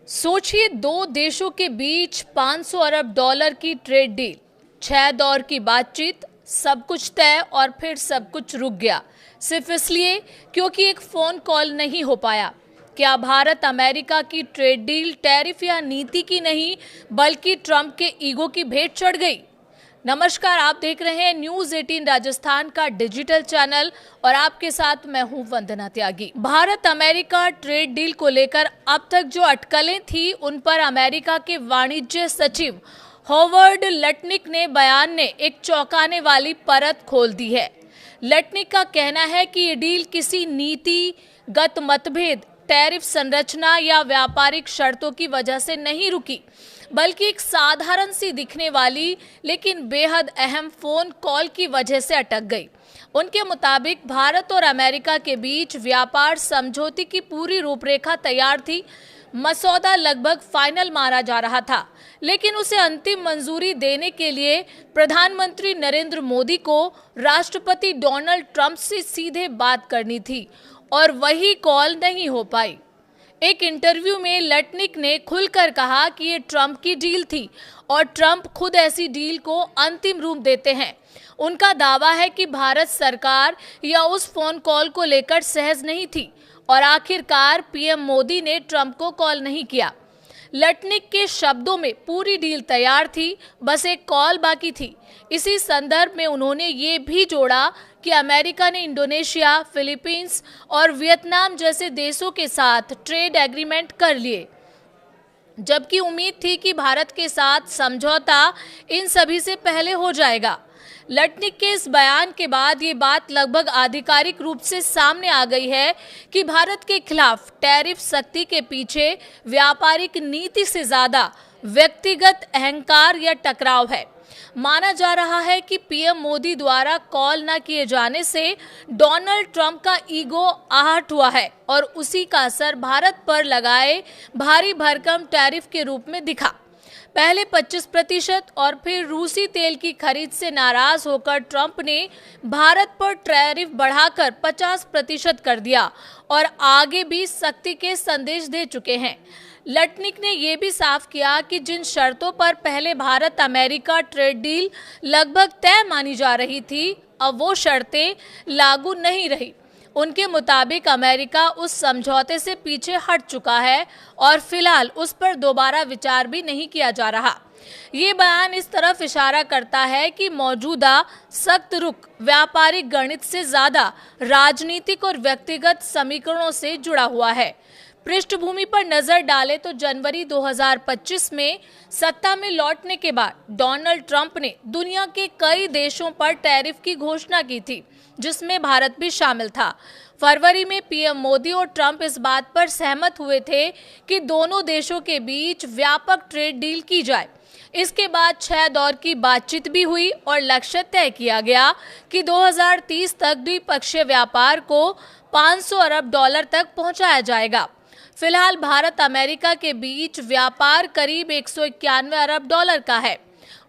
सोचिए, दो देशों के बीच 500 अरब डॉलर की ट्रेड डील, 6 दौर की बातचीत, सब कुछ तय और फिर सब कुछ रुक गया सिर्फ इसलिए क्योंकि एक फोन कॉल नहीं हो पाया। क्या भारत अमेरिका की ट्रेड डील टैरिफ या नीति की नहीं बल्कि ट्रंप के ईगो की भेंट चढ़ गई? नमस्कार, आप देख रहे हैं न्यूज 18 राजस्थान का डिजिटल चैनल और आपके साथ मैं हूं वंदना त्यागी। भारत अमेरिका ट्रेड डील को लेकर अब तक जो अटकलें थी उन पर अमेरिका के वाणिज्य सचिव हॉवर्ड लटनिक ने बयान ने एक चौंकाने वाली परत खोल दी है। लटनिक का कहना है कि ये डील किसी नीतिगत मतभेद, टैरिफ संरचना या व्यापारिक शर्तों की वजह से नहीं रुकी, बल्कि एक साधारण सी दिखने वाली लेकिन बेहद अहम फोन कॉल की वजह से अटक गई। उनके मुताबिक भारत और अमेरिका के बीच व्यापार समझौते की पूरी रूपरेखा तैयार थी। मसौदा लगभग फाइनल माना जा रहा था, लेकिन उसे अंतिम मंजूरी देने के लिए प्रधानमंत्री नरेंद्र मोदी को राष्ट्रपति डोनाल्ड ट्रंप से सीधे बात करनी थी और वही कॉल नहीं हो पाई। एक इंटरव्यू में लटनिक ने खुलकर कहा कि ये ट्रंप की डील थी और ट्रंप खुद ऐसी डील को अंतिम रूप देते हैं। उनका दावा है कि भारत सरकार या उस फोन कॉल को लेकर सहज नहीं थी और आखिरकार पीएम मोदी ने ट्रंप को कॉल नहीं किया। लटनिक के शब्दों में पूरी डील तैयार थी, बस एक कॉल बाकी थी। इसी संदर्भ में उन्होंने ये भी जोड़ा कि अमेरिका ने इंडोनेशिया, फिलीपींस और वियतनाम जैसे देशों के साथ ट्रेड एग्रीमेंट कर लिए, जबकि उम्मीद थी कि भारत के साथ समझौता इन सभी से पहले हो जाएगा। लटनिक के इस बयान के बाद ये बात लगभग आधिकारिक रूप से सामने आ गई है कि भारत के खिलाफ टैरिफ सख्ती के पीछे व्यापारिक नीति से ज्यादा व्यक्तिगत अहंकार या टकराव है। माना जा रहा है कि पीएम मोदी द्वारा कॉल न किए जाने से डोनाल्ड ट्रंप का ईगो आहट हुआ है और उसी का असर भारत पर लगाए भारी भरकम टैरिफ के रूप में दिखा। पहले 25% और फिर रूसी तेल की खरीद से नाराज होकर ट्रंप ने भारत पर टैरिफ बढ़ाकर 50% कर दिया और आगे भी सख्ती के संदेश दे चुके हैं। लटनिक ने यह भी साफ किया कि जिन शर्तों पर पहले भारत अमेरिका ट्रेड डील लगभग तय मानी जा रही थी, अब वो शर्तें लागू नहीं रही। उनके मुताबिक अमेरिका उस समझौते से पीछे हट चुका है और फिलहाल उस पर दोबारा विचार भी नहीं किया जा रहा। ये बयान इस तरफ इशारा करता है कि मौजूदा सख्त रुख व्यापारिक गणित से ज्यादा राजनीतिक और व्यक्तिगत समीकरणों से जुड़ा हुआ है। पृष्ठभूमि पर नजर डालें तो जनवरी 2025 में सत्ता में लौटने के बाद डोनाल्ड ट्रंप ने दुनिया के कई देशों पर टैरिफ की घोषणा की थी, जिसमें भारत भी शामिल था। फरवरी में पीएम मोदी और ट्रंप इस बात पर सहमत हुए थे कि दोनों देशों के बीच व्यापक ट्रेड डील की जाए। इसके बाद 6 दौर की बातचीत भी हुई और लक्ष्य तय किया गया कि 2030 तक द्विपक्षीय व्यापार को 500 अरब डॉलर तक पहुंचाया जाएगा। फिलहाल भारत अमेरिका के बीच व्यापार करीब 191 अरब डॉलर का है।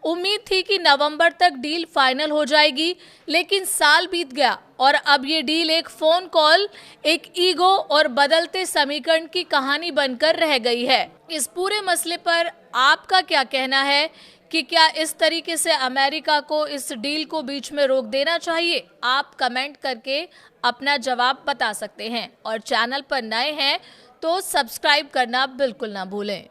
उम्मीद थी कि नवंबर तक डील फाइनल हो जाएगी, लेकिन साल बीत गया और अब ये डील एक फोन कॉल, एक ईगो और बदलते समीकरण की कहानी बनकर रह गई है। इस पूरे मसले पर आपका क्या कहना है कि क्या इस तरीके से अमेरिका को इस डील को बीच में रोक देना चाहिए? आप कमेंट करके अपना जवाब बता सकते हैं और चैनल पर नए हैं तो सब्सक्राइब करना बिल्कुल ना भूलें।